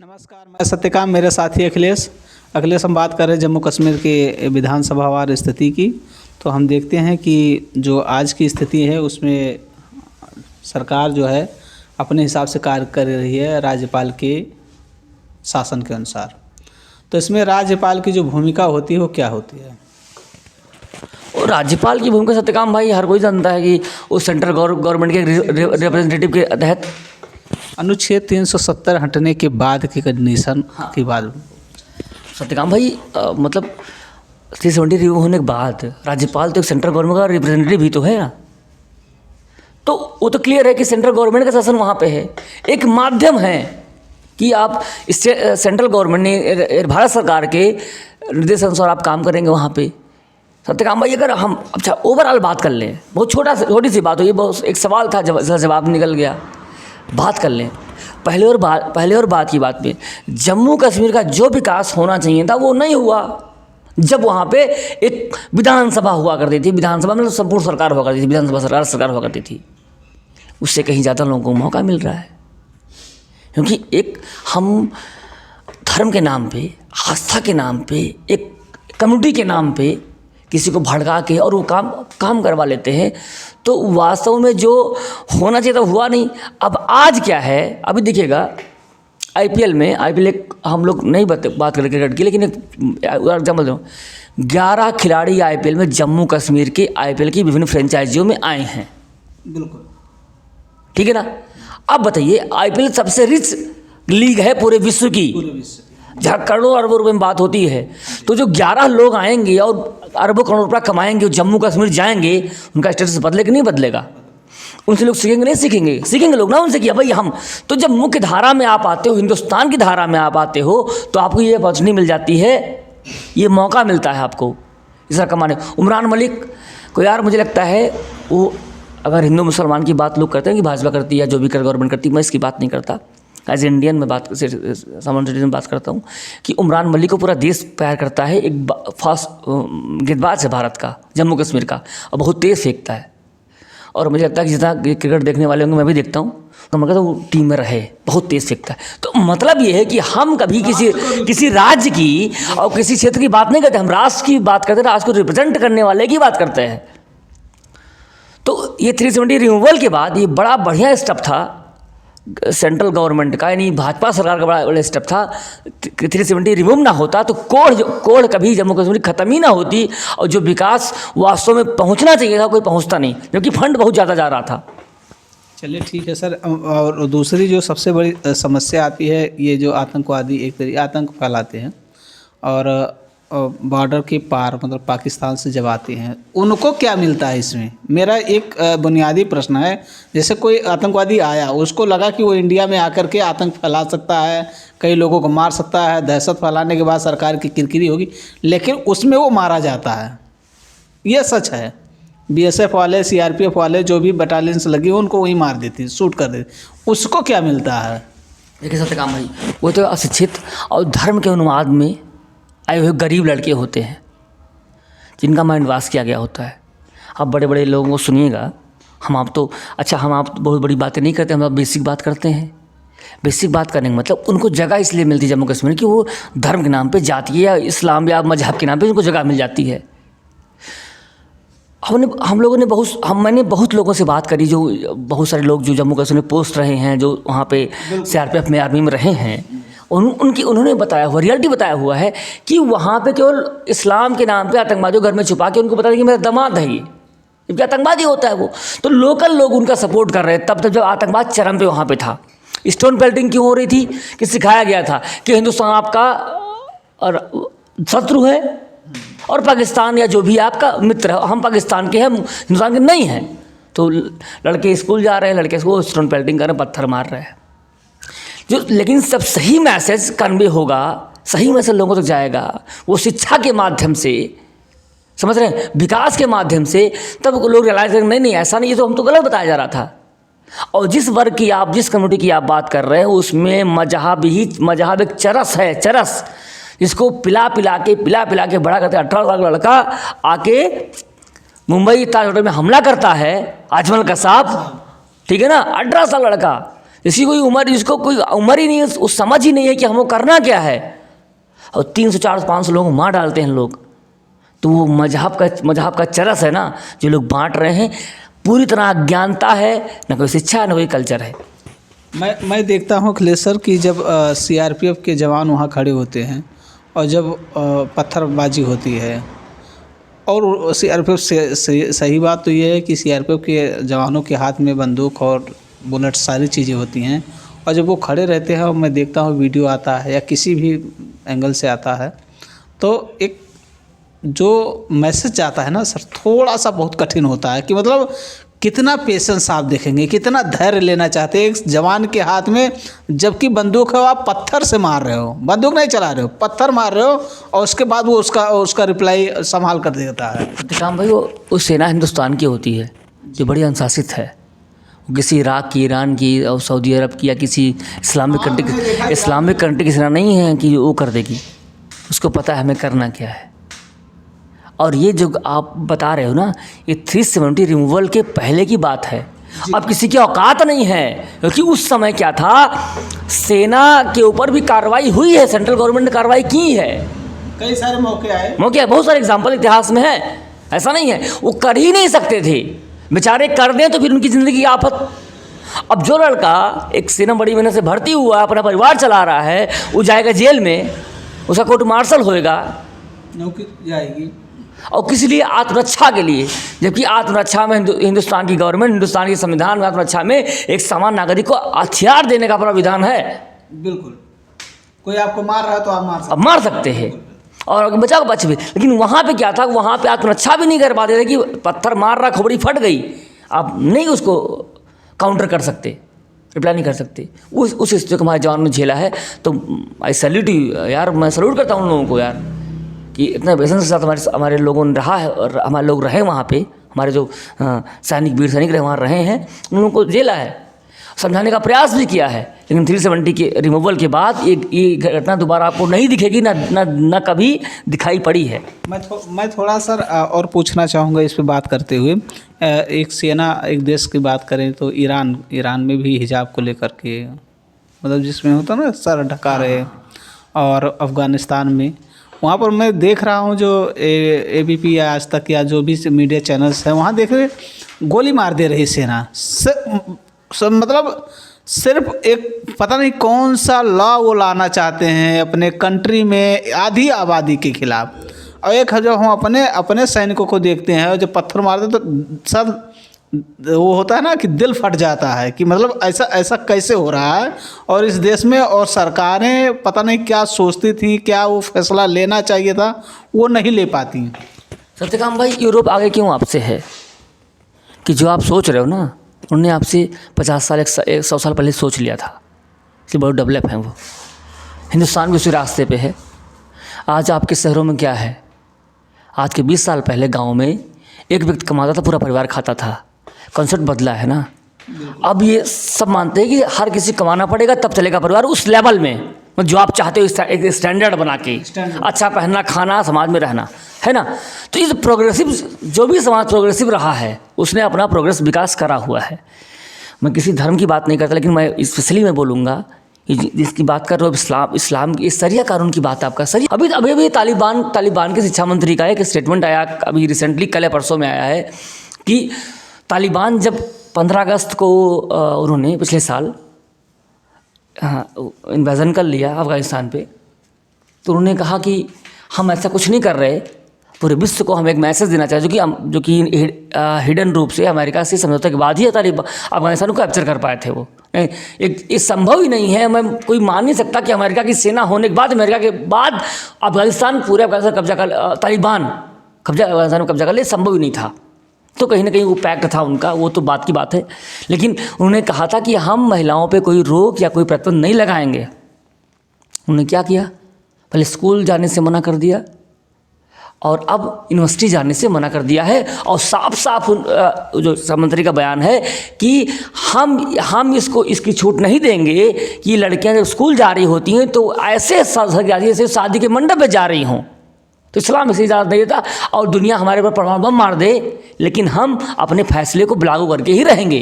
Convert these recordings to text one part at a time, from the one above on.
नमस्कार, मैं सत्यकाम, मेरे साथी अखिलेश। हम बात कर रहे हैं जम्मू कश्मीर के विधानसभावार स्थिति की। तो हम देखते हैं कि जो आज की स्थिति है उसमें सरकार जो है अपने हिसाब से कार्य कर रही है राज्यपाल के शासन के अनुसार। तो इसमें राज्यपाल की जो भूमिका होती है वो क्या होती है? और राज्यपाल की भूमिका सत्यकाम भाई हर कोई जानता है कि वो सेंट्रल गवर्नमेंट के रिप्रेजेंटेटिव के तहत अनुच्छेद 370 हटने के बाद की कंडीशन की बात। सत्यकाम भाई मतलब 370 रिव्यू होने के बाद राज्यपाल तो एक सेंट्रल गवर्नमेंट का रिप्रेजेंटेटिव भी तो है ना। तो वो तो क्लियर है कि सेंट्रल गवर्नमेंट का शासन वहाँ पे है, एक माध्यम है कि आप इससे सेंट्रल गवर्नमेंट ने भारत सरकार के निर्देश अनुसार आप काम करेंगे वहाँ पे। सत्यकाम भाई अगर हम अच्छा ओवरऑल बात कर लें, बहुत छोटी सी बात हो, ये बहुत एक सवाल था, जवाब निकल गया, बात कर लें। पहले और बाद की बात में जम्मू कश्मीर का जो विकास होना चाहिए था वो नहीं हुआ। जब वहाँ पे एक विधानसभा हुआ करती थी, विधानसभा में संपूर्ण सरकार हुआ करती थी, विधानसभा सरकार हुआ करती थी, उससे कहीं ज़्यादा लोगों को मौका मिल रहा है। क्योंकि एक हम धर्म के नाम पे, आस्था के नाम पे, एक कम्युनिटी के नाम पे किसी को भड़का के और वो काम करवा लेते हैं, तो वास्तव में जो होना चाहिए तो हुआ नहीं। अब आज क्या है, अभी देखिएगा आईपीएल एक हम लोग नहीं बात करें क्रिकेट की, लेकिन एग्जाम्पल दूँ, 11 खिलाड़ी आईपीएल में जम्मू कश्मीर के आईपीएल की विभिन्न फ्रेंचाइजियों में आए हैं। बिल्कुल ठीक है ना। अब बताइए, आईपीएल सबसे रिच लीग है पूरे विश्व की, जहाँ करोड़ों अरबों रुपए में बात होती है। तो जो 11 लोग आएंगे और अरबों करोड़ रुपया कमाएंगे, जम्मू कश्मीर जाएंगे, उनका स्टेटस बदलेगा नहीं बदलेगा? उनसे लोग सीखेंगे नहीं सीखेंगे लोग ना उनसे कि भाई हम तो जब मुख्य धारा में आप आते हो, हिंदुस्तान की धारा में आप आते हो, तो आपको ये अपॉर्चुनिटी मिल जाती है, ये मौका मिलता है आपको इस तरह कमाने। उमरान मलिक को यार मुझे लगता है वो, अगर हिंदू मुसलमान की बात लोग करते हैं कि भाजपा करती है या जो भी गवर्नमेंट करती है, मैं इसकी बात नहीं करता। एज इंडियन में बात करता हूँ कि उमरान मलिक को पूरा देश प्यार करता है। एक फास्ट गेंदबाज है भारत का, जम्मू कश्मीर का, और बहुत तेज़ फेंकता है। और मुझे लगता है कि जितना क्रिकेट देखने वाले होंगे, मैं भी देखता हूँ, तो मैं कहता हूँ वो टीम में रहे, बहुत तेज़ फेंकता है। तो मतलब ये है कि हम कभी किसी राज्य की और किसी क्षेत्र की बात नहीं करते, हम राष्ट्र की बात करते हैं, राष्ट्र को रिप्रेजेंट करने वाले की बात करते हैं। तो ये 370 रिमूवल के बाद ये बड़ा बढ़िया स्टेप था सेंट्रल गवर्नमेंट का, यानी भाजपा सरकार का बड़ा स्टेप था। 370 रिमूव ना होता तो कोढ़ कभी जम्मू कश्मीर खत्म ही ना होती, और जो विकास वास्तव में पहुंचना चाहिए था कोई पहुंचता नहीं, क्योंकि फंड बहुत ज़्यादा जा रहा था। चलिए ठीक है सर। और दूसरी जो सबसे बड़ी समस्या आती है, ये जो आतंकवादी एक तरीके आतंक फैलाते हैं और बॉर्डर के पार मतलब पाकिस्तान से जब आते हैं, उनको क्या मिलता है इसमें? मेरा एक बुनियादी प्रश्न है। जैसे कोई आतंकवादी आया, उसको लगा कि वो इंडिया में आकर के आतंक फैला सकता है, कई लोगों को मार सकता है, दहशत फैलाने के बाद सरकार की किरकिरी होगी, लेकिन उसमें वो मारा जाता है। ये सच है। बीएसएफ वाले, सीआरपीएफ वाले जो भी बटालियन से लगी उनको वहीं मार देती, शूट कर देती। उसको क्या मिलता है? देखिए सत्यकाम भाई, वो तो अशिक्षित और धर्म के उन्माद में आए हुए गरीब लड़के होते हैं, जिनका माइंड वाश किया गया होता है। आप बड़े बड़े लोगों को सुनिएगा, हम आप तो बहुत बड़ी बातें नहीं करते, हम आप बेसिक बात करते हैं। बेसिक बात करने का मतलब उनको जगह इसलिए मिलती है जम्मू कश्मीर की, वो धर्म के नाम पे, जाति या इस्लाम या मजहब के नाम पे उनको जगह मिल जाती है। मैंने बहुत लोगों से बात करी, जो बहुत सारे लोग जो जम्मू कश्मीर में पोस्ट रहे हैं, जो वहाँ पे सीआरपीएफ में आर्मी में रहे हैं, उन्होंने बताया हुआ, रियलिटी बताया हुआ है कि वहाँ पे केवल इस्लाम के नाम पे आतंकवादियों घर में छुपा के उनको पता है कि मेरा दामाद है ये, जबकि आतंकवादी होता है वो। तो लोकल लोग उनका सपोर्ट कर रहे हैं तब जब आतंकवाद चरम पे वहाँ पे था। स्टोन पेल्टिंग क्यों हो रही थी? कि सिखाया गया था कि हिंदुस्तान आपका और शत्रु है और पाकिस्तान या जो भी आपका मित्र है, हम पाकिस्तान के हैं, हिंदुस्तान के नहीं हैं। तो लड़के स्कूल जा रहे हैं, लड़के को स्टोन पेल्टिंग कर रहे हैं, पत्थर मार रहे हैं। लेकिन सब सही मैसेज कन्वे होगा, सही मैसेज लोगों तक जाएगा, वो शिक्षा के माध्यम से, समझ रहे हैं, विकास के माध्यम से, तब लोग रियलाइज करेंगे नहीं ऐसा नहीं, ये तो हम तो गलत बताया जा रहा था। और जिस वर्ग की आप, जिस कम्युनिटी की आप बात कर रहे हैं, उसमें मजहब एक चरस है, चरस, जिसको पिला पिला के बड़ा करते। 18 साल का लड़का आके मुंबई ताज होटल में हमला करता है, अजमल कसाब, ठीक है ना, 18 साल लड़का, इसकी कोई उम्र, इसको कोई उम्र ही नहीं है, उस समझ ही नहीं है कि हमको करना क्या है। और 300 400 500 लोगों को मार डालते हैं लोग। तो वो मजहब का चरस है ना जो लोग बांट रहे हैं, पूरी तरह अज्ञानता है, ना कोई शिक्षा है ना कोई कल्चर है। मैं देखता हूँ अखिलेश सर कि जब सीआरपीएफ के जवान वहाँ खड़े होते हैं और जब पत्थरबाजी होती है, और सीआरपीएफ से सही बात तो ये है कि सीआरपीएफ के जवानों के हाथ में बंदूक और बुलेट सारी चीज़ें होती हैं, और जब वो खड़े रहते हैं और मैं देखता हूँ वीडियो आता है या किसी भी एंगल से आता है, तो एक जो मैसेज आता है ना सर, थोड़ा सा बहुत कठिन होता है कि मतलब कितना पेशेंस आप देखेंगे, कितना धैर्य लेना चाहते हैं एक जवान के हाथ में, जबकि बंदूक है, आप पत्थर से मार रहे हो, बंदूक नहीं चला रहे हो, पत्थर मार रहे हो, और उसके बाद वो उसका रिप्लाई संभाल कर देता है। सत्यकाम भाई, वो सेना हिंदुस्तान की होती है जो बड़ी अनुशासित है। वो किसी इराक की, ईरान की और सऊदी अरब की या किसी इस्लामिक कंट्री की सेना नहीं है कि वो कर देगी। उसको पता है हमें करना क्या है। और ये जो आप बता रहे हो ना, ये 370 रिमूवल के पहले की बात है। अब किसी की औकात नहीं है, क्योंकि उस समय क्या था, सेना के ऊपर भी कार्रवाई हुई है, सेंट्रल गवर्नमेंट ने कार्रवाई की है, कई सारे मौके आए, बहुत सारे एग्जाम्पल इतिहास में है। ऐसा नहीं है वो कर ही नहीं सकते थे, बेचारे कर दें तो फिर उनकी ज़िंदगी की आफत। अब जो लड़का एक सेना बड़ी मेहनत से भर्ती हुआ, अपना परिवार चला रहा है, वो जाएगा जेल में, उसका कोर्ट मार्शल होएगा, नौकरी जाएगी, और किस लिए? आत्मरक्षा के लिए। जबकि आत्मरक्षा में हिंदुस्तान की गवर्नमेंट, हिंदुस्तान के संविधान में आत्मरक्षा में एक सामान्य नागरिक को हथियार देने का प्रावधान है। बिल्कुल, कोई आपको मार रहा है तो आप मार सकते हैं, और बचा को बच भी। लेकिन वहाँ पे क्या था, वहाँ पे आत्मरक्षा भी नहीं कर पाते थे कि पत्थर मार रहा, खोपड़ी फट गई, आप नहीं उसको काउंटर कर सकते, रिप्लाई नहीं कर सकते। उस स्थिति को हमारे जवान ने झेला है। तो आई सैल्यूट यू यार, मैं सैल्यूट करता हूँ उन लोगों को यार, कि इतना पेशेंस के साथ हमारे लोगों ने रहा है, और हमारे लोग रहे वहाँ पे, हमारे जो सैनिक, वीर सैनिक रहे वहाँ रहे हैं, उन लोगों को झेला है, समझाने का प्रयास भी किया है। लेकिन 370 के रिमूवल के बाद ये घटना दोबारा आपको नहीं दिखेगी, ना कभी दिखाई पड़ी है। मैं थोड़ा सर और पूछना चाहूँगा इस पे बात करते हुए। एक देश की बात करें तो ईरान में भी हिजाब को लेकर के, मतलब जिसमें होता ना सर ढका रहे, और अफ़गानिस्तान में, वहाँ पर मैं देख रहा हूँ जो ABP या आज तक या जो भी मीडिया चैनल्स हैं, वहाँ देख रहे गोली मार दे रही सेना। मतलब सिर्फ एक पता नहीं कौन सा लॉ वो लाना चाहते हैं अपने कंट्री में आधी आबादी के खिलाफ, और एक जब हम अपने सैनिकों को देखते हैं और जब पत्थर मारते तो सर वो होता है ना कि दिल फट जाता है कि मतलब ऐसा कैसे हो रहा है। और इस देश में और सरकारें पता नहीं क्या सोचती थी, क्या वो फैसला लेना चाहिए था, वो नहीं ले पाती। सत्यकाम भाई, यूरोप आगे क्यों आपसे है कि जो आप सोच रहे हो ना, उन्होंने आपसे 50 साल 100 साल पहले सोच लिया था, इसलिए बहुत डेवलप हैं वो। हिंदुस्तान भी उसी रास्ते पे है। आज आपके शहरों में क्या है, आज के 20 साल पहले गाँव में एक व्यक्ति कमाता था, पूरा परिवार खाता था। कॉन्सेप्ट बदला है ना। अब ये सब मानते हैं कि हर किसी कमाना पड़ेगा तब चलेगा परिवार, उस लेवल में जो आप चाहते हो, एक स्टैंडर्ड बना के, अच्छा पहनना, खाना, समाज में रहना, है ना। तो ये प्रोग्रेसिव, जो भी समाज प्रोग्रेसिव रहा है, उसने अपना प्रोग्रेस विकास करा हुआ है। मैं किसी धर्म की बात नहीं करता, लेकिन मैं स्पेशली मैं बोलूँगा जिसकी बात कर रहे हो, इस्लाम की सरिया कानून की बात है आपका। सरिया अभी तालिबान के शिक्षा मंत्री का एक स्टेटमेंट आया, अभी रिसेंटली कल या परसों में आया है कि तालिबान जब 15 अगस्त को उन्होंने पिछले साल इन्वेजन कर लिया अफ़गानिस्तान पे, तो उन्होंने कहा कि हम ऐसा कुछ नहीं कर रहे, पूरे विश्व को हम एक मैसेज देना चाहिए, जो कि हिडन रूप से अमेरिका से समझौते के बाद ही अफ़गानिस्तान को कैप्चर कर पाए थे। वो ये संभव ही नहीं है। मैं कोई मान नहीं सकता कि अमेरिका की सेना होने के बाद, अमेरिका के बाद अफ़गानिस्तान, पूरे अफ़गानिस्तान कब्जा कर, तालिबान अफ़गानिस्तान में कब्जा कर ले, संभव ही नहीं था। तो कहीं ना कहीं वो पैक्ट था उनका, वो तो बात की बात है। लेकिन उन्होंने कहा था कि हम महिलाओं पे कोई रोक या कोई प्रतिबंध नहीं लगाएंगे। उन्होंने क्या किया, पहले स्कूल जाने से मना कर दिया, और अब यूनिवर्सिटी जाने से मना कर दिया है। और साफ साफ जो मंत्री का बयान है कि हम इसकी छूट नहीं देंगे कि लड़कियां जब स्कूल जा रही होती हैं तो ऐसे शादी के मंडप पे जा रही हों। तो इस्लाम इसे इजाज़त नहीं देता, और दुनिया हमारे पर परमाणु बम मार दे, लेकिन हम अपने फैसले को लागू करके ही रहेंगे।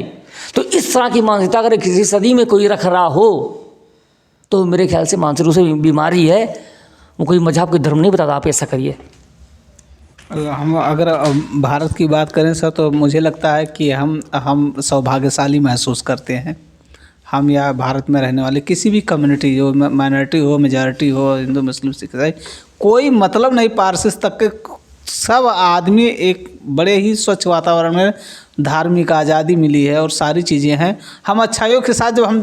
तो इस तरह की मानसिकता अगर किसी सदी में कोई रख रहा हो तो मेरे ख्याल से मानसिक रूप से बीमारी है, वो कोई मजहब कोई धर्म नहीं बताता आप ऐसा करिए। हम अगर भारत की बात करें सर, तो मुझे लगता है कि हम सौभाग्यशाली महसूस करते हैं। हम या भारत में रहने वाले किसी भी कम्युनिटी हो, माइनॉरिटी हो, मेजॉरिटी हो, हिंदू मुस्लिम सिख ईसाई, कोई मतलब नहीं, पारसिस तक के सब आदमी एक बड़े ही स्वच्छ वातावरण में धार्मिक आज़ादी मिली है और सारी चीज़ें हैं। हम अच्छाइयों के साथ जब हम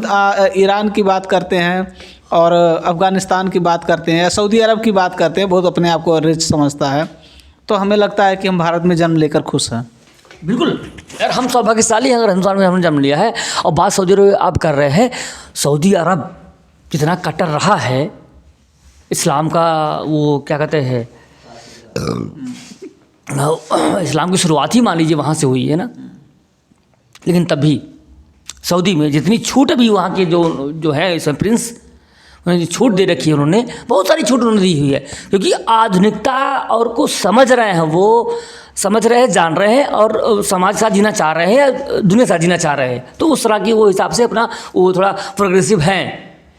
ईरान की बात करते हैं और अफ़गानिस्तान की बात करते हैं या सऊदी अरब की बात करते हैं, बहुत अपने आप को रिच समझता है, तो हमें लगता है कि हम भारत में जन्म लेकर खुश हैं। बिल्कुल यार, हम सौभाग्यशाली हैं अगर हिंदुस्तान में हमने जन्म लिया है। और बात सऊदी अरब आप कर रहे हैं, सऊदी अरब जितना कट्टर रहा है इस्लाम का, वो क्या कहते हैं, इस्लाम की शुरुआत ही मान लीजिए वहाँ से हुई है ना, लेकिन तब भी सऊदी में जितनी छूट अभी वहाँ के जो है इसमें प्रिंस, उन्होंने छूट दे रखी है, उन्होंने बहुत सारी छूट उन्होंने दी हुई है, क्योंकि आधुनिकता और को समझ रहे हैं, वो समझ रहे हैं, जान रहे हैं और समाज के साथ जीना चाह रहे हैं या दुनिया के साथ जीना चाह रहे हैं, तो उस तरह की वो हिसाब से अपना वो थोड़ा प्रोग्रेसिव हैं।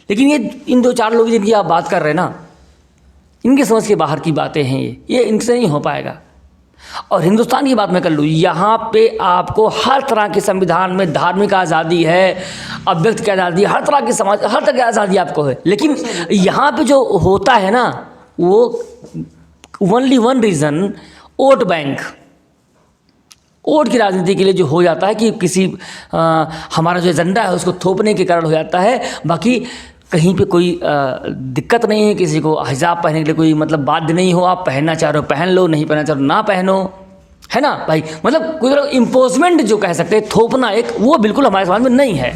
लेकिन ये इन 2-4 लोग जिनकी आप बात कर रहे हैं ना, इनकी समझ के बाहर की बातें हैं, ये इनसे नहीं हो पाएगा। और हिंदुस्तान की बात मैं कर लूँ, यहाँ पे आपको हर तरह के संविधान में धार्मिक आज़ादी है, अभिव्यक्त की आज़ादी, हर तरह की समाज, हर तरह की आज़ादी आपको है। लेकिन यहाँ पे जो होता है ना, वो only one reason, vote bank, vote की राजनीति के लिए जो हो जाता है कि किसी हमारा जो एजेंडा है उसको थोपने के कारण हो जाता है। बाकी कहीं पे कोई दिक्कत नहीं है, किसी को हिजाब पहनने के लिए कोई मतलब बाध्य नहीं हो, आप पहनना चाह रहे हो पहन लो, नहीं पहनना चाह रहे हो ना पहनो, है ना भाई। मतलब कोई इम्पोजमेंट जो कह सकते हैं, थोपना एक, वो बिल्कुल हमारे समाज में नहीं है।